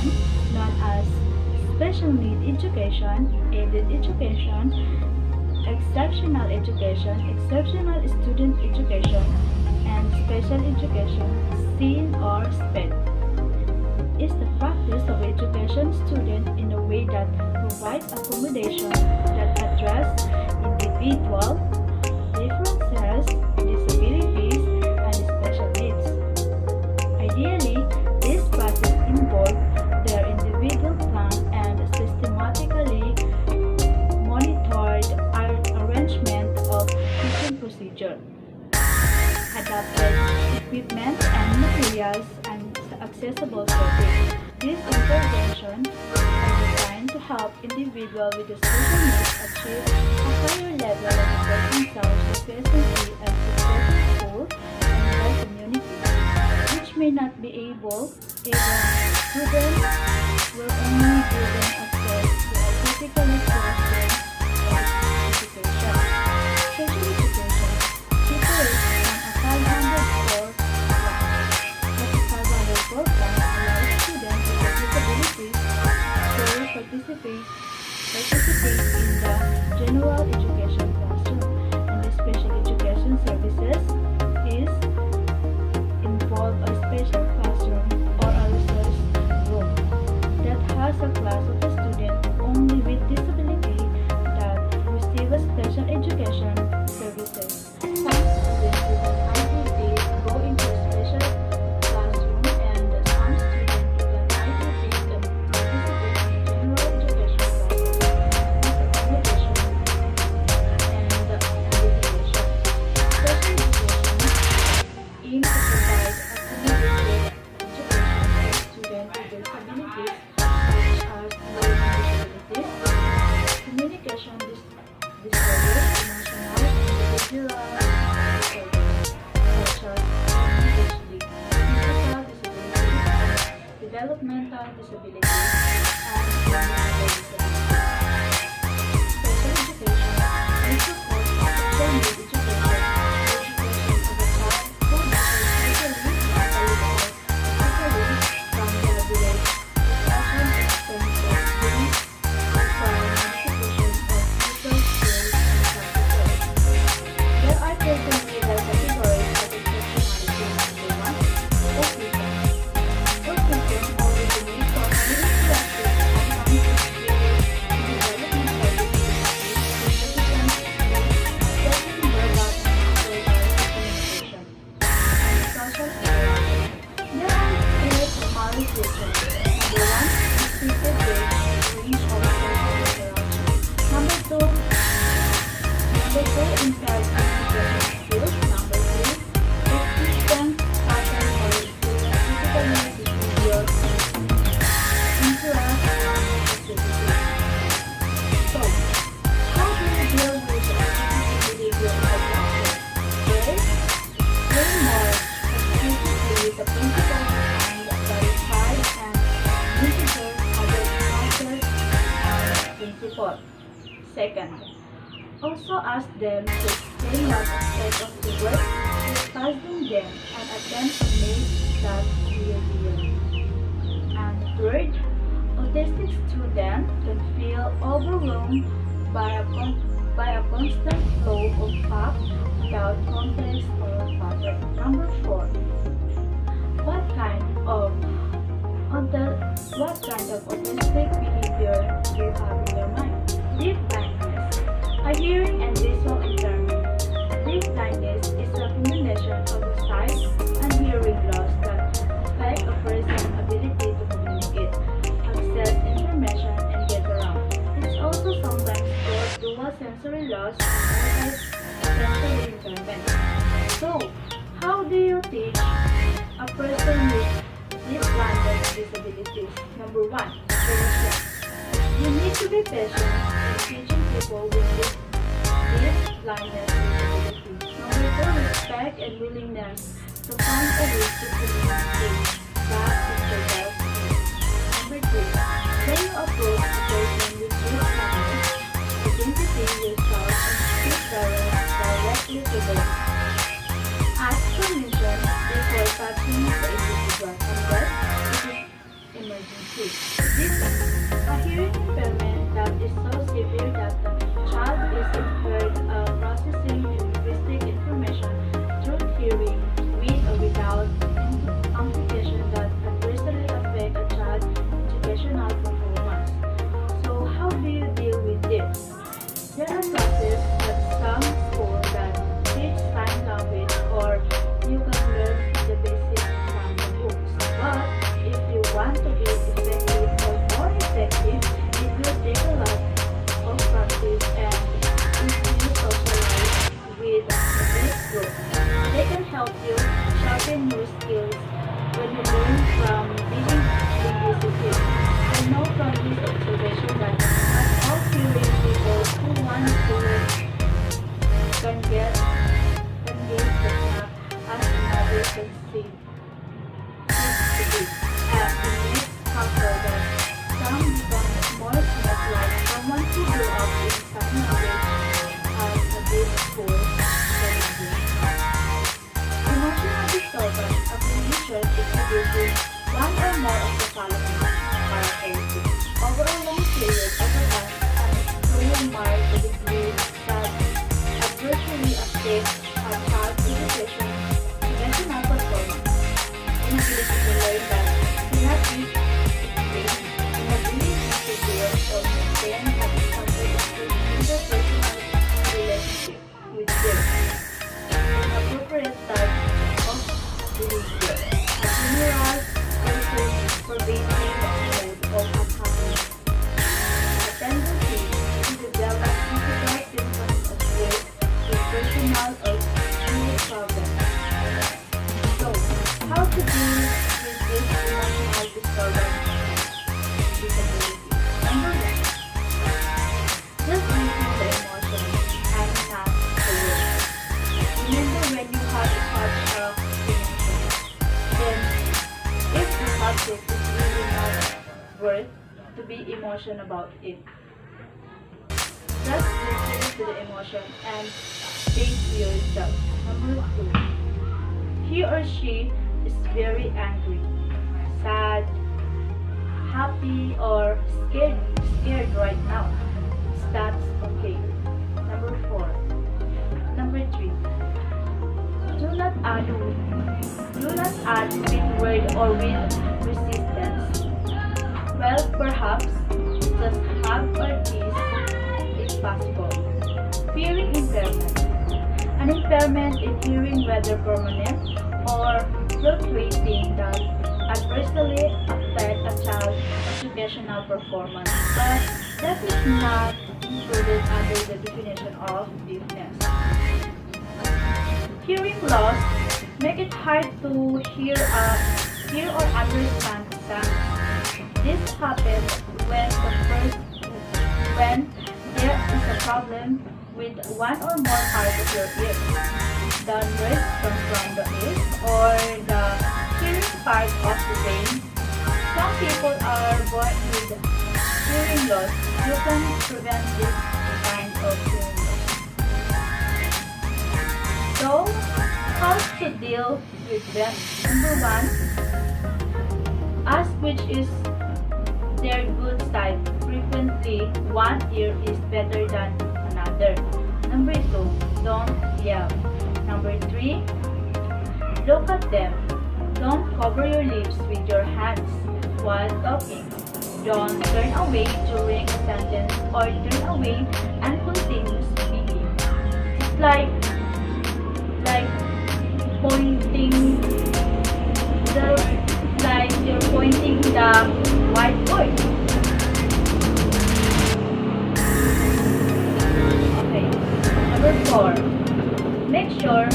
education, known as special need education, aided education, exceptional student education, and special education, SEEN or SPED, is the practice of education students in a way that provides accommodation that address individual differences, disabilities, and special needs. Ideally, this process involves their individual plan and systematically monitored arrangement of teaching procedure, adapted equipment and materials, and accessible service. These interventions are designed to help individuals with special needs achieve a higher level of personal sufficiency and success in school and their community, which may not be able, even students will only given access to a physically structured education. Special education separates from a 504 plan. As a 504 plan allows students with disabilities to participate in the general education classroom, and the special education services is involve a special classroom or a resource room that has a class of a student only with disability that receive a special education services. Some students with an IDD go into a special classroom, and some students with an IDD can participate in general education classes with accommodation and education. Special education aims to provide accommodated education for students with disabilities such as learning disabilities, communication disorders, emotional and behavioral disorders such as ADHD, physical disabilities, developmental disabilities, and intellectual disabilities. Special education may support special need education, the education of a child who differs mentally from their village, education expenses during requiring institutions of future skills and practices. There are presently the categories of exceptionality. Number one, autism. Autism originates from a hyperactive and unsophisticated developmental disability with significant studying verbal and communication and social interaction. There are eight malnutrition. Number one, restricted range of social interaction. Number two, impaired communication skills. Number three, persistent pattern or physically behavior interest and activity. So, how do you deal with the behavior of adults? First, learn more explicitly with the principles behind verified and monitor other concepts and principles. Second, also ask them to explain what aspect of the work is causing them and attempt to make that clear. And third, autistic students can feel overwhelmed by a constant flow of facts without context or pattern. Number four, what kind of autistic behavior do you have in your mind? Deaf blindness, a hearing and visual impairment. Deaf blindness is a combination of the sight and hearing loss that affect a person's ability to communicate, access information, and get around. It's also sometimes called dual sensory loss and multi-sensory impairment. So, how do you teach a person with deaf blindness disabilities? Number one, patience. You need to be patient in teaching people with deaf blindness disabilities. Number two, respect and willingness to find a way to communicate. That is the best way. Number three, when you approach a person with deaf blindness, identify yourself and speak directly to them. Ask permission before touching the individual unless it is emergency. This is a hearing impairment that is so severe that the child is impaired processing linguistic information through hearing with or without amplification that adversely affect a child's educational performance. So how do you deal with this? There are classes at some schools that teach sign language or you can learn the basic from the books. But if you want to be effective or more effective, it will take a lot of practice and if you socialize with this group. They can help you sharpen your skills when you learn from being inquisitive. I know from this observation that not all hearing people who want to learn can get the knack as another can see. And in this couple that some become more smart like someone who grew up in sign language as a big school than emotional disturbance of condition is producing one or more of the following characteristics. Over a long period of time, and will mark the degree that adversely affects a child's education, educational performance, inability to learn that cannot be explained, inability to build or maintain a constructive interpersonal relationship with them, inappropriate type of behavior, a general pervasive mode of unhappiness, a tendency to develop physical symptoms of guilt with personal or social problems. So, how to deal with this emotional disturbance disability? Number 1. Just listen the emotion and not the words. Remember when you have such a emotion, then if the subject is really not worth to be emotional about it, just listen to the emotion and think to yourself. Number 2. He or she is very angry, sad, happy, or scared right now. That's okay. Number 4. Number 3. Do not add with word or with resistance. Well, perhaps just hug or kiss is possible. Hearing impairment. An impairment in hearing, whether permanent or fluctuating, that adversely affect a child's educational performance, but that is not included under the definition of deafness. Hearing loss make it hard to hear or understand sounds. This happens when there is a problem with one or more parts of your ear. The noise comes from the ears or the hearing part of the brain. Some people are born with hearing loss. You can prevent this kind of hearing loss. So, how to deal with them? Number 1, ask which is their good side. Frequently, one ear is better than another. Number 2, don't yell. Number 3, look at them. Don't cover your lips with your hands while talking. Don't turn away during a sentence or turn away and continue speaking. It's like pointing you're pointing the whiteboard. Okay. Number 4. Make sure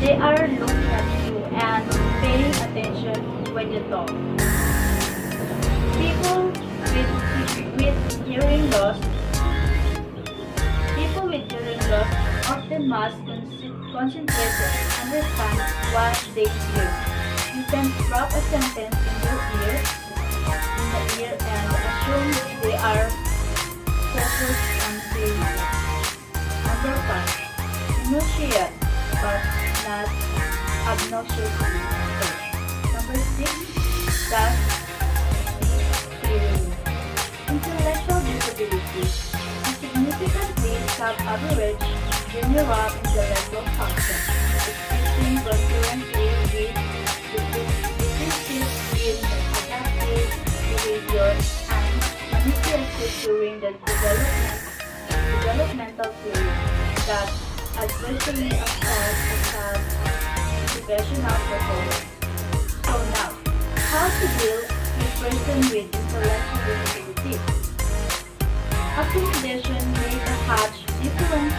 they are looking at you and paying attention when you talk. People with hearing loss often must concentrate to understand what they hear. You can drop a sentence in the ear and assume they are focused on hearing it. Number 5. Enunciate, but not obnoxiously. Number 6. Just disability. A significantly sub-average general intellectual function, existing concurrently with differences in adaptive behavior and manifested during the developmental period that adversely affect a child's educational performance. So now, how to deal with person with intellectual disability? Accommodation may perhaps difference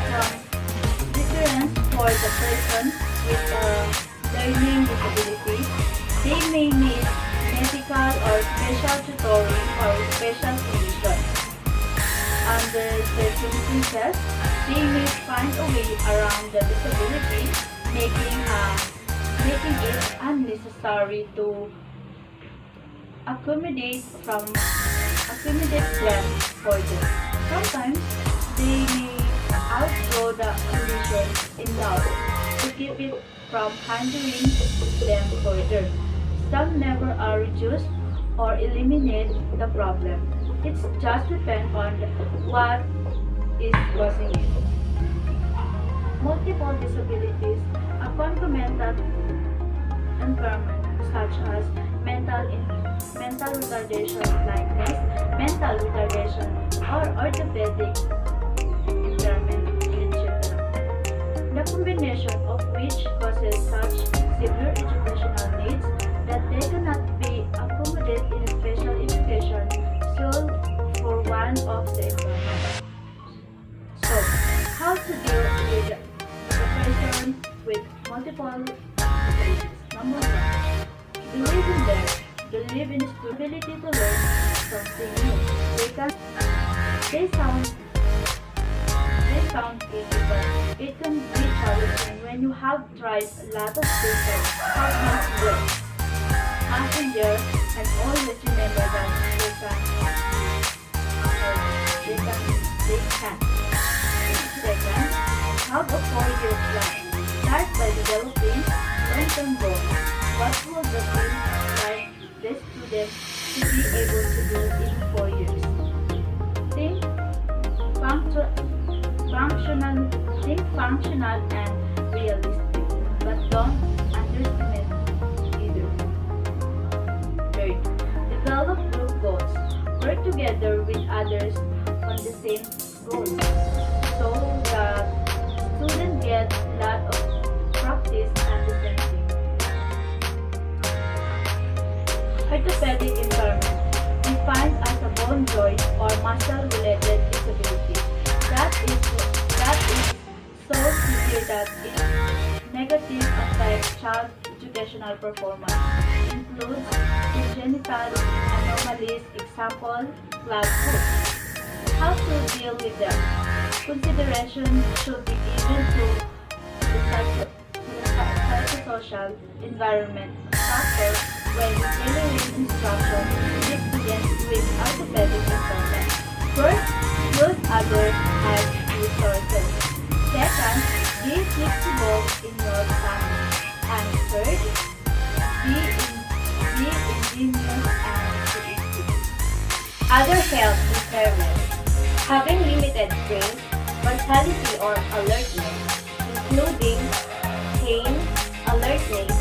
for the person with a learning disability. They may need medical or special tutoring or special conditions. Under circumstances, they may find a way around the disability, making it unnecessary to accommodate them for this. Sometimes they may outgrow the condition enough to keep it from hindering them further. Some never are reduced or eliminate the problem. It just depends on what is causing it. Multiple disabilities, a concomitant impairment such as mental retardation, blindness, mental retardation, or orthopedic impairment in children. The combination of which causes such severe educational needs that they cannot be accommodated in special education solely for one of the impairments. So, how to deal with the person with multiple disabilities? Number 1. Believe in them. Believe in the ability to learn something new. They sound easy, but it can be challenging when you have tried a lot of things that have not worked. Hang in there and always remember that they can. Second, have a 4-year plan. Start by developing long-term goals. What will the thing like the student to be able to do in 4 years? Think functional and realistic, but don't underestimate either. Third, develop group goals. Work together with others on the same goals so that students get a lot of practice at the same thing. Orthopedic impairment, defined as a bone joint or muscle-related disability that is so severe that it negatively affects child educational performance. Includes congenital anomalies, example, clubfoot. How to deal with them? Consideration should be given to the psychosocial environment factor when tailoring instruction to students with orthopedic impairment. First, use others as resources. Second, be flexible in your planning. And third, be ingenious and creative. Other health impairments. Having limited strength, mortality or alertness, including pain, alertness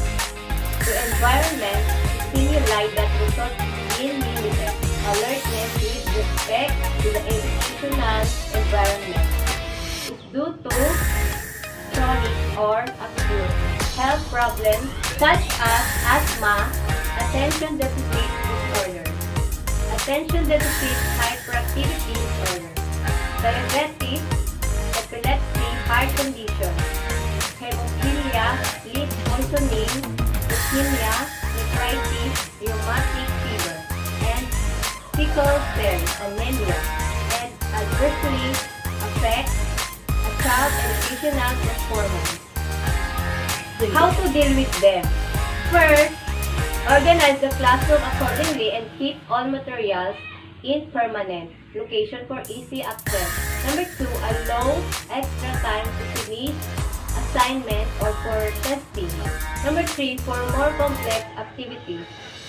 to environment stimuli that result in limited alertness with respect to the educational environment is due to chronic or acute health problems such as asthma, attention deficit disorder, attention deficit hyperactivity disorder, diabetes, epilepsy, heart condition, hemophilia, sleep poisoning, leukemia, nephritis, rheumatic fever, and sickle cell anemia, and adversely affect a child's educational performance. How to deal with them? First, organize the classroom accordingly and keep all materials in permanent location for easy access. Number 2, allow extra time to finish assignment or for testing. Number 3, for more complex activities.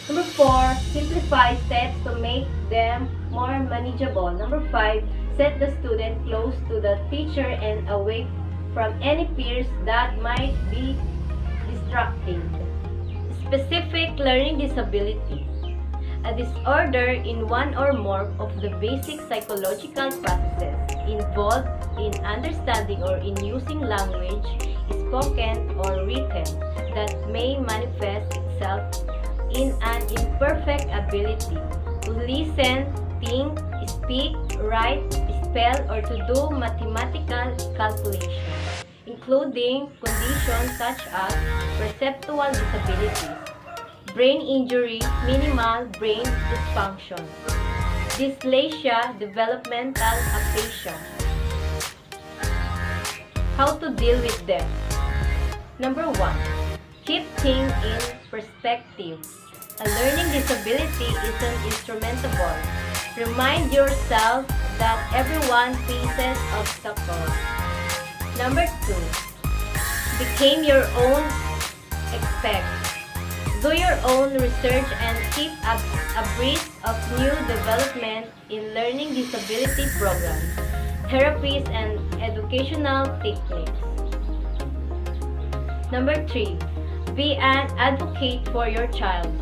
Number 4, simplify steps to make them more manageable. Number 5, Set the student close to the teacher and away from any peers that might be distracting. Specific learning disability. A disorder in one or more of the basic psychological processes involved in understanding or in using language, spoken or written, that may manifest itself in an imperfect ability to listen, think, speak, write, spell, or to do mathematical calculations, including conditions such as perceptual disabilities, brain injury, minimal brain dysfunction, dysplasia, developmental aphasia. How to deal with them? Number 1. Keep things in perspective. A learning disability isn't insurmountable. Remind yourself that everyone faces obstacles. Number 2. Become your own expert. Do your own research and keep abreast of new development in learning disability programs, therapies, and educational techniques. Number 3. Be an advocate for your child.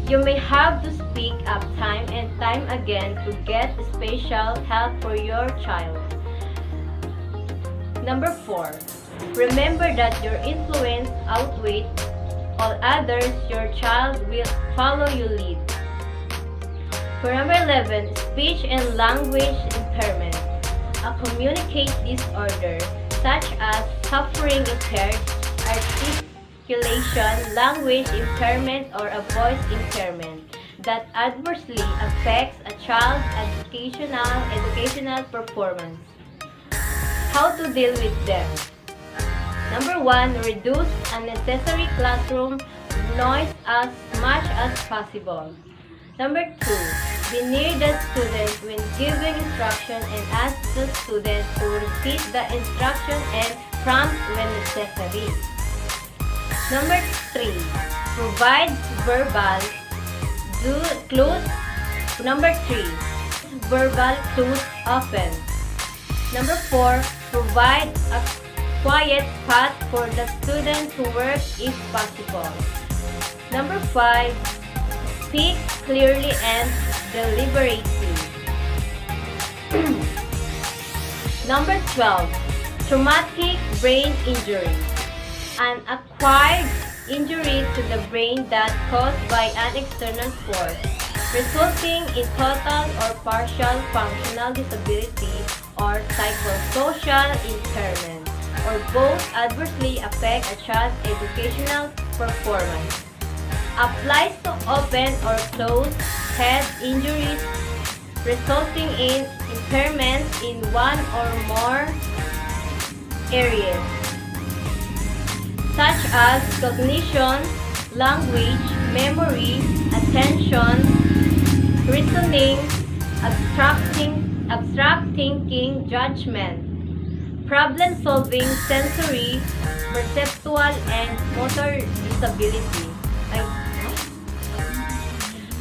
You may have to speak up time and time again to get special help for your child. Number 4. Remember that your influence outweighs all others. Your child will follow your lead. For number 11, speech and language impairment. A communicate disorder such as suffering impaired articulation, language impairment, or a voice impairment that adversely affects a child's educational performance. How to deal with them? Number 1, reduce unnecessary classroom noise as much as possible. Number 2, be near the student when giving instruction and ask the student to repeat the instruction and prompt when necessary. Number 3, provide verbal clues. Number 3, verbal clues often. Number 4, provide a quiet spot for the student to work if possible. Number 5, speak clearly and deliberately. Number 12, traumatic brain injury. An acquired injury to the brain that caused by an external force, resulting in total or partial functional disability or psychosocial impairment, or both adversely affect a child's educational performance. Applies to open or closed head injuries resulting in impairments in one or more areas, such as cognition, language, memory, attention, reasoning, abstract thinking, judgment, problem-solving, sensory, perceptual, and motor disability.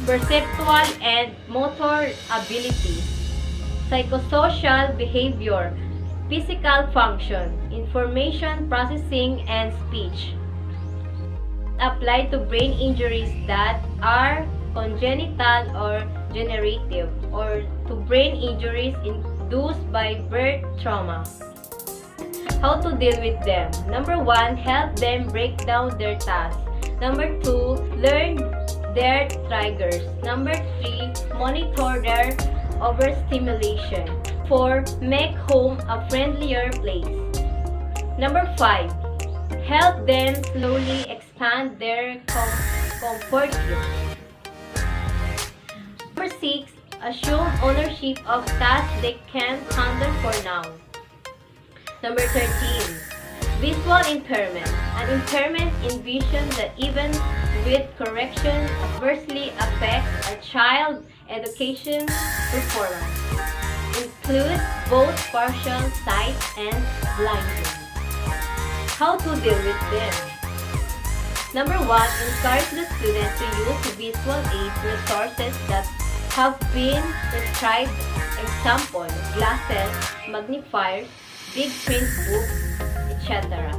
Perceptual and motor ability, psychosocial behavior, physical function, information processing, and speech. Apply to brain injuries that are congenital or generative, or to brain injuries induced by birth trauma. How to deal with them? Number 1, help them break down their tasks. Number 2, learn their triggers. Number 3, monitor their overstimulation. 4, make home a friendlier place. Number 5, help them slowly expand their comfort zone. Number 6, assume ownership of tasks they can handle for now. Number 13, visual impairment. An impairment in vision that even with correction adversely affects a child's education performance. Includes both partial sight and blindness. How to deal with them? Number 1, encourage the student to use visual aid resources that have been prescribed. Example, glasses, magnifiers, big print books, etc.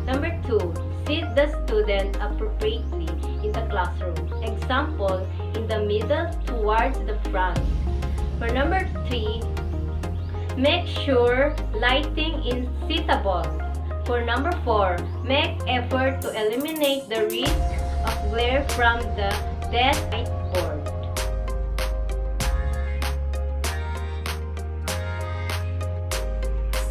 Number 2, seat the student appropriately in the classroom. Example, in the middle towards the front. For number 3, make sure lighting is suitable. For number 4, make effort to eliminate the risk of glare from the desk whiteboard.